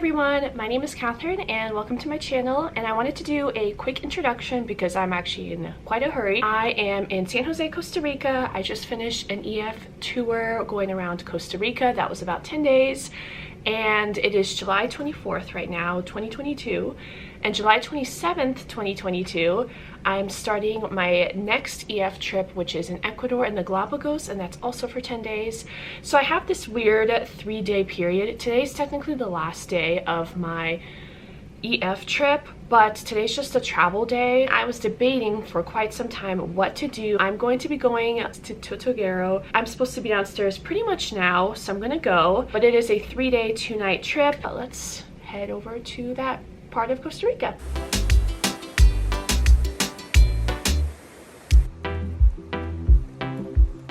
everyone, my name is Catherine and welcome to my channel, and I wanted to do a quick introduction because I'm actually in quite a hurry. I am in San Jose, Costa Rica. I just finished an EF tour going around Costa Rica. That was about 10 days and it is July 24th right now, 2022, and July 27th, 2022, I'm starting my next EF trip, which is in Ecuador and the Galapagos, and that's also for 10 days. So I have this weird 3-day period. Today's technically the last day of my EF trip, but today's just a travel day. I was debating for quite some time what to do. I'm going to be going to Tortuguero. I'm supposed to be downstairs pretty much now, so I'm gonna go, but it is a 3-day, 2-night trip. Let's head over to that part of Costa Rica.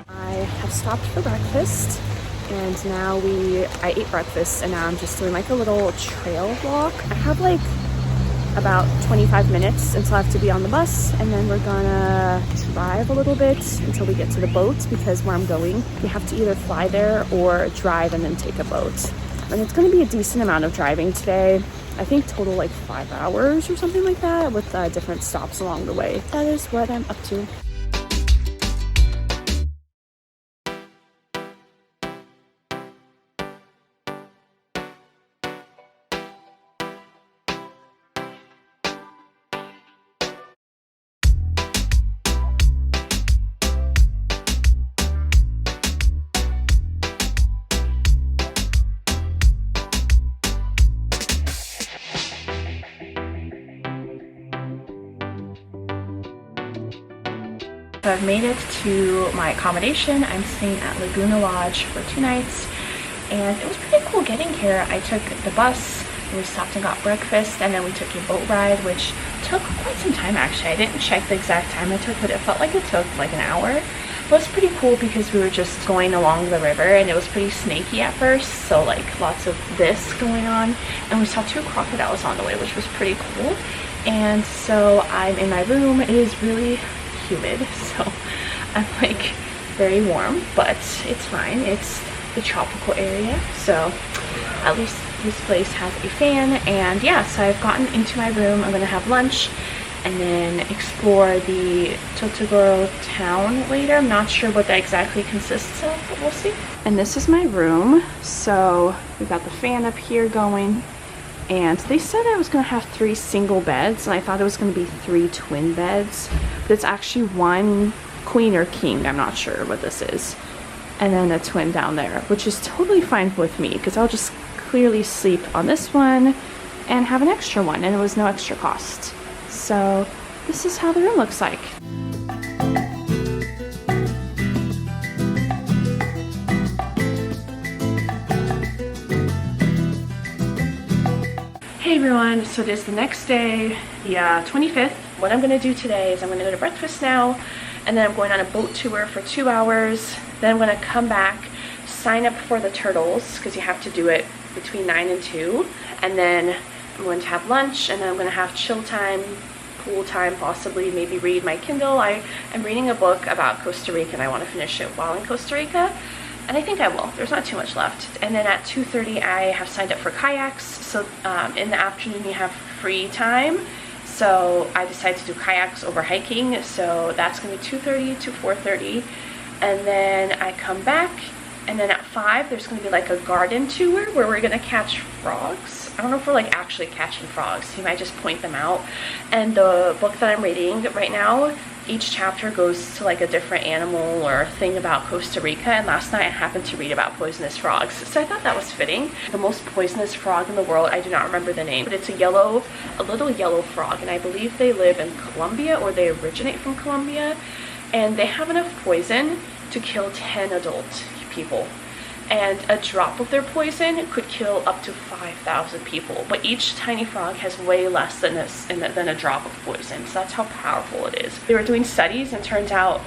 I have stopped for breakfast, and now I ate breakfast, and now I'm just doing like a little trail walk. I have like about 25 minutes until I have to be on the bus, and then we're gonna drive a little bit until we get to the boat, because where I'm going, you have to either fly there or drive and then take a boat. And it's gonna be a decent amount of driving today. I think total like 5 hours or something like that, with different stops along the way. That is what I'm up to. So I've made it to my accommodation. I'm staying at Laguna Lodge for 2 nights, and it was pretty cool getting here. I took the bus, we stopped and got breakfast, and then we took a boat ride, which took quite some time actually. I didn't check the exact time it took, but it felt like it took like an hour. But it's pretty cool because we were just going along the river, and it was pretty snaky at first, so like lots of this going on, and we saw 2 crocodiles on the way, which was pretty cool. And so I'm in my room. It is really humid, so I'm like very warm, but it's fine. It's the tropical area, so at least this place has a fan. And yeah, so I've gotten into my room. I'm gonna have lunch and then explore the Tortuguero town later. I'm not sure what that exactly consists of, but we'll see. And this is my room. So we've got the fan up here going, and they said I was gonna have 3 single beds, and I thought it was gonna be 3 twin beds, but it's actually 1 queen or king, I'm not sure what this is, and then a twin down there, which is totally fine with me because I'll just clearly sleep on this one and have an extra one, and it was no extra cost. So this is how the room looks like. Hey everyone, so it is the next day, the 25th. What I'm gonna do today is I'm gonna go to breakfast now, and then I'm going on a boat tour for 2 hours. Then I'm gonna come back, sign up for the turtles, because you have to do it between 9 and 2. And then I'm going to have lunch, and then I'm gonna have chill time, pool time possibly, maybe read my Kindle. I'm reading a book about Costa Rica, and I wanna finish it while in Costa Rica. And I think I will. There's not too much left. And then at 2:30 I have signed up for kayaks. So in the afternoon you have free time. So I decided to do kayaks over hiking. So that's gonna be 2:30 to 4:30. And then I come back, and then at 5 there's gonna be like a garden tour where we're gonna catch frogs. I don't know if we're like actually catching frogs. You might just point them out. And the book that I'm reading right now, each chapter goes to like a different animal or thing about Costa Rica, and last night I happened to read about poisonous frogs, so I thought that was fitting. The most poisonous frog in the world, I do not remember the name, but it's a little yellow frog, and I believe they live in Colombia, or they originate from Colombia, and they have enough poison to kill 10 adult people. And a drop of their poison could kill up to 5,000 people. But each tiny frog has way less than a drop of poison. So that's how powerful it is. They were doing studies, and turns out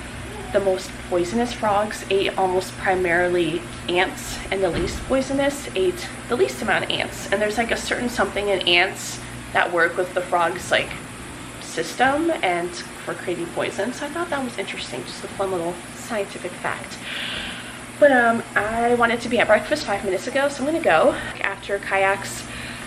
the most poisonous frogs ate almost primarily ants, and the least poisonous ate the least amount of ants. And there's like a certain something in ants that work with the frog's like system and for creating poison. So I thought that was interesting, just a fun little scientific fact. But I wanted to be at breakfast 5 minutes ago, so I'm gonna go. After kayaks,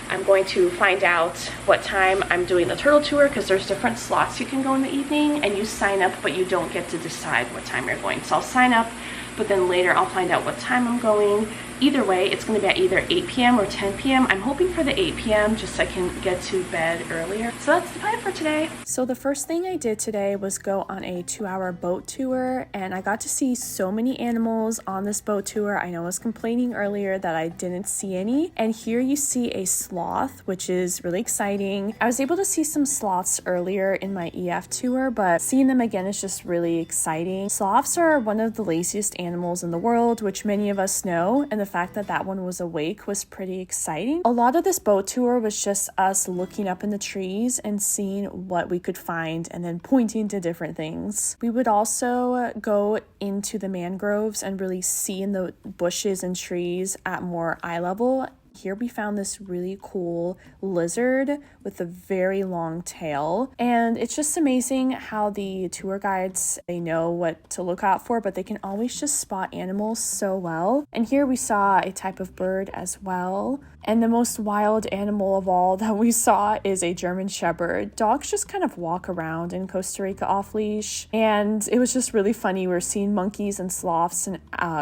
I'm going to find out what time I'm doing the turtle tour, because there's different slots you can go in the evening, and you sign up but you don't get to decide what time you're going. So I'll sign up, but then later I'll find out what time I'm going. Either way, it's going to be at either 8 p.m. or 10 p.m. I'm hoping for the 8 p.m. just so I can get to bed earlier. So that's the plan for today. So the first thing I did today was go on a 2-hour boat tour, and I got to see so many animals on this boat tour. I know I was complaining earlier that I didn't see any, and here you see a sloth, which is really exciting. I was able to see some sloths earlier in my EF tour, but seeing them again is just really exciting. Sloths are one of the laziest animals in the world, which many of us know, and the fact that that one was awake was pretty exciting. A lot of this boat tour was just us looking up in the trees and seeing what we could find and then pointing to different things. We would also go into the mangroves and really see in the bushes and trees at more eye level. Here we found this really cool lizard with a very long tail, and it's just amazing how the tour guides, they know what to look out for, but they can always just spot animals so well. And here we saw a type of bird as well. And the most wild animal of all that we saw is a German Shepherd. Dogs just kind of walk around in Costa Rica off leash, and it was just really funny. We were seeing monkeys and sloths and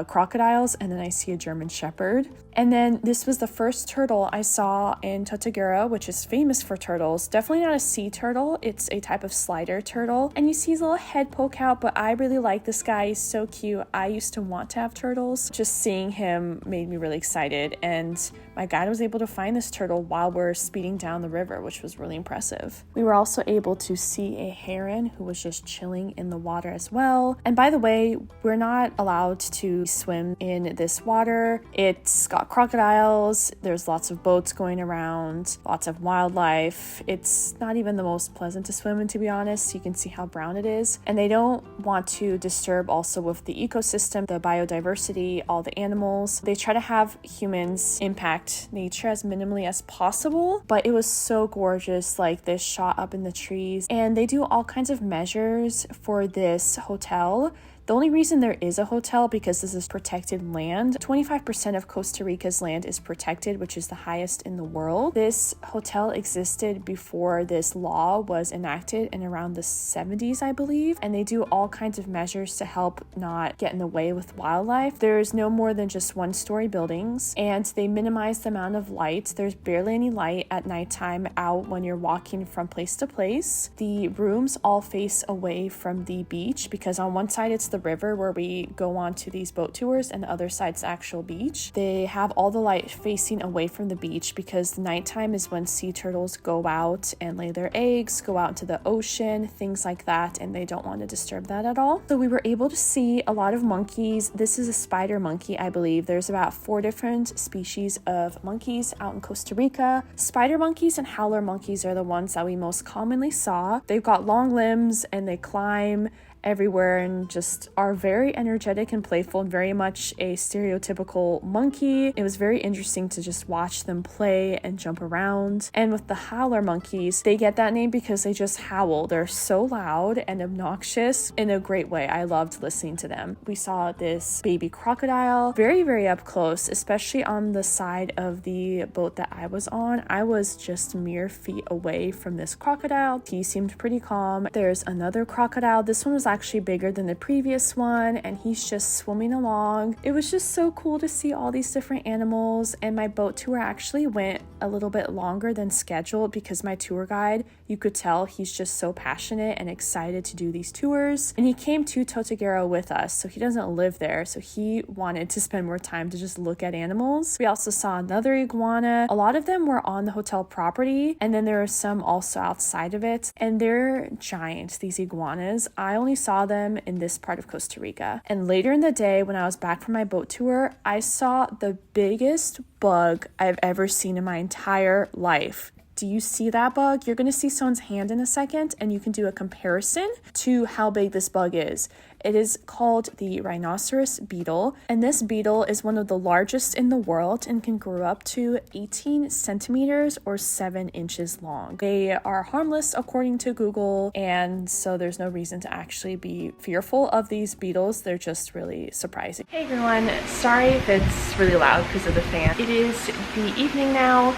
crocodiles, and then I see a German Shepherd. And then this was the first turtle I saw in Tortuguero, which is famous for turtles. Definitely not a sea turtle. It's a type of slider turtle. And you see his little head poke out, but I really like this guy. He's so cute. I used to want to have turtles. Just seeing him made me really excited. And my guide was able to find this turtle while we're speeding down the river, which was really impressive. We were also able to see a heron who was just chilling in the water as well. And by the way, we're not allowed to swim in this water. It's got crocodiles, there's lots of boats going around, lots of wildlife. It's not even the most pleasant to swim in, to be honest. You can see how brown it is. And they don't want to disturb also with the ecosystem, the biodiversity, all the animals. They try to have humans impact nature as minimally as possible, but it was so gorgeous, like this shot up in the trees. And they do all kinds of measures for this hotel. The only reason there is a hotel because this is protected land. 25% of Costa Rica's land is protected, which is the highest in the world. This hotel existed before this law was enacted in around the 70s, I believe, and they do all kinds of measures to help not get in the way with wildlife. There's no more than just one-story buildings, and they minimize the amount of light. There's barely any light at nighttime out when you're walking from place to place. The rooms all face away from the beach because on one side it's the river where we go on to these boat tours, and the other side's the actual beach. They have all the light facing away from the beach because the nighttime is when sea turtles go out and lay their eggs, go out into the ocean, things like that, and they don't want to disturb that at all. So we were able to see a lot of monkeys. This is a spider monkey, I believe. There's about 4 different species of monkeys out in Costa Rica. Spider monkeys and howler monkeys are the ones that we most commonly saw. They've got long limbs and they climb everywhere and just are very energetic and playful and very much a stereotypical monkey. It was very interesting to just watch them play and jump around. And with the howler monkeys, they get that name because they just howl. They're so loud and obnoxious in a great way. I loved listening to them. We saw this baby crocodile very, very up close, especially on the side of the boat that I was on. I was just mere feet away from this crocodile. He seemed pretty calm. There's another crocodile. This one was actually bigger than the previous one, and he's just swimming along. It was just so cool to see all these different animals, and my boat tour actually went a little bit longer than scheduled because my tour guide, you could tell he's just so passionate and excited to do these tours, and he came to Tortuguero with us, so he doesn't live there, so he wanted to spend more time to just look at animals. We also saw another iguana. A lot of them were on the hotel property, and then there are some also outside of it, and they're giant, these iguanas. I only saw them in this part of Costa Rica. And later in the day, when I was back from my boat tour, I saw the biggest bug I've ever seen in my entire life. Do you see that bug? You're going to see someone's hand in a second, and you can do a comparison to how big this bug is. It is called the Rhinoceros Beetle, and this beetle is one of the largest in the world and can grow up to 18 centimeters or 7 inches long. They are harmless according to Google, and so there's no reason to actually be fearful of these beetles. They're just really surprising. Hey everyone, sorry if it's really loud because of the fan. It is the evening now.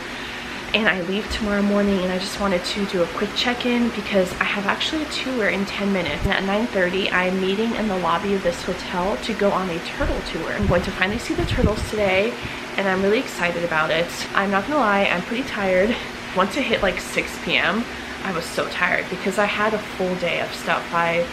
and I leave tomorrow morning, and I just wanted to do a quick check-in because I have actually a tour in 10 minutes. And at 9:30, I'm meeting in the lobby of this hotel to go on a turtle tour. I'm going to finally see the turtles today, and I'm really excited about it. I'm not gonna lie, I'm pretty tired. Once it hit like 6 p.m., I was so tired because I had a full day of stuff. I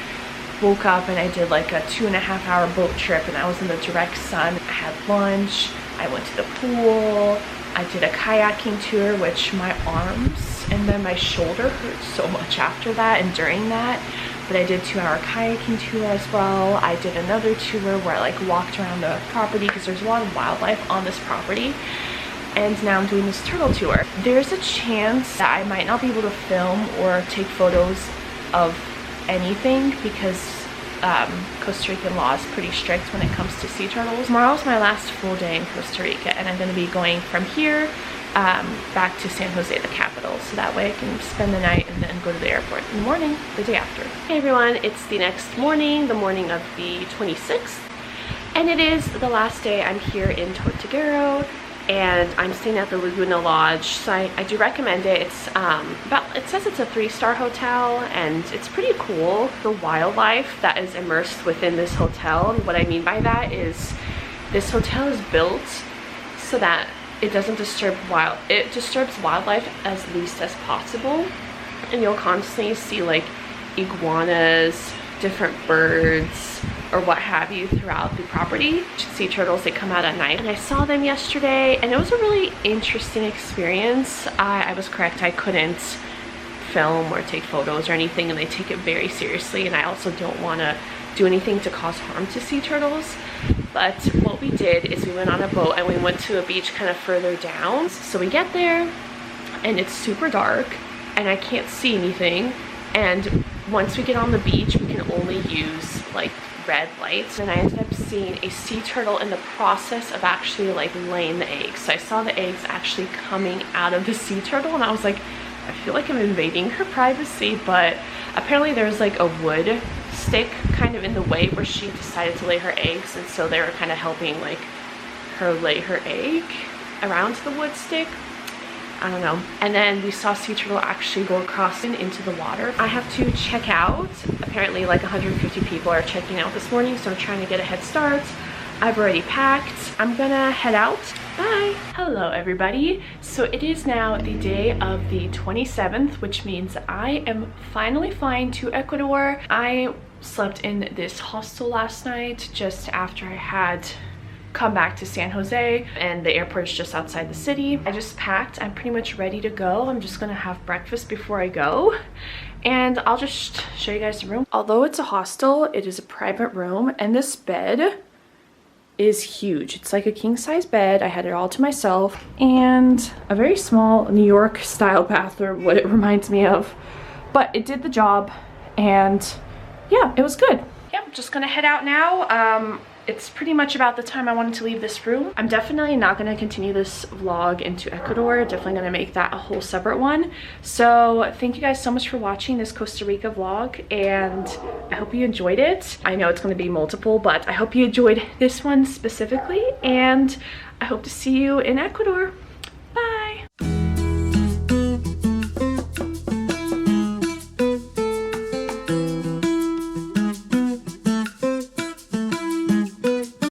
woke up and I did like a 2.5-hour boat trip, and I was in the direct sun. I had lunch, I went to the pool, I did a kayaking tour, which my arms and then my shoulder hurt so much after that and during that. But I did a 2-hour kayaking tour as well. I did another tour where I like walked around the property because there's a lot of wildlife on this property. And now I'm doing this turtle tour. There's a chance that I might not be able to film or take photos of anything because Costa Rican law is pretty strict when it comes to sea turtles. Tomorrow's my last full day in Costa Rica, and I'm going to be going from here back to San Jose, the capital, so that way I can spend the night and then go to the airport in the morning, the day after. Hey everyone, it's the next morning, the morning of the 26th, and it is the last day I'm here in Tortuguero, and I'm staying at the Laguna Lodge, so I do recommend it. It's it says it's a 3-star hotel, and it's pretty cool, the wildlife that is immersed within this hotel. And what I mean by that is this hotel is built so that it doesn't disturb wildlife as least as possible, and you'll constantly see like iguanas, different birds, or what have you throughout the property. Sea turtles, they come out at night, and I saw them yesterday, and it was a really interesting experience. I was correct, I couldn't film or take photos or anything, and they take it very seriously, and I also don't want to do anything to cause harm to sea turtles. But what we did is we went on a boat and we went to a beach kind of further down. So we get there and it's super dark and I can't see anything, and once we get on the beach we can only use like red lights, and I ended up seeing a sea turtle in the process of actually like laying the eggs. So I saw the eggs actually coming out of the sea turtle, and I was like, I feel like I'm invading her privacy, but apparently there's like a wood stick kind of in the way where she decided to lay her eggs, and so they were kind of helping like her lay her egg around the wood stick. I don't know. And then we saw sea turtle actually go across into the water. I have to check out. Apparently like 150 people are checking out this morning, so I'm trying to get a head start. I've already packed. I'm gonna head out. Bye. Hello everybody. So it is now the day of the 27th, which means I am finally flying to Ecuador. I slept in this hostel last night just after I had come back to San Jose, and the airport is just outside the city. I just packed. I'm pretty much ready to go. I'm just gonna have breakfast before I go, and I'll just show you guys the room. Although it's a hostel, it is a private room, and this bed is huge. It's like a king-size bed. I had it all to myself, and a very small New York style bathroom, what it reminds me of, but it did the job, and yeah, it was good. Yeah, I'm just gonna head out now. It's pretty much about the time I wanted to leave this room. I'm definitely not going to continue this vlog into Ecuador. Definitely going to make that a whole separate one. So thank you guys so much for watching this Costa Rica vlog, and I hope you enjoyed it. I know it's going to be multiple, but I hope you enjoyed this one specifically, and I hope to see you in Ecuador.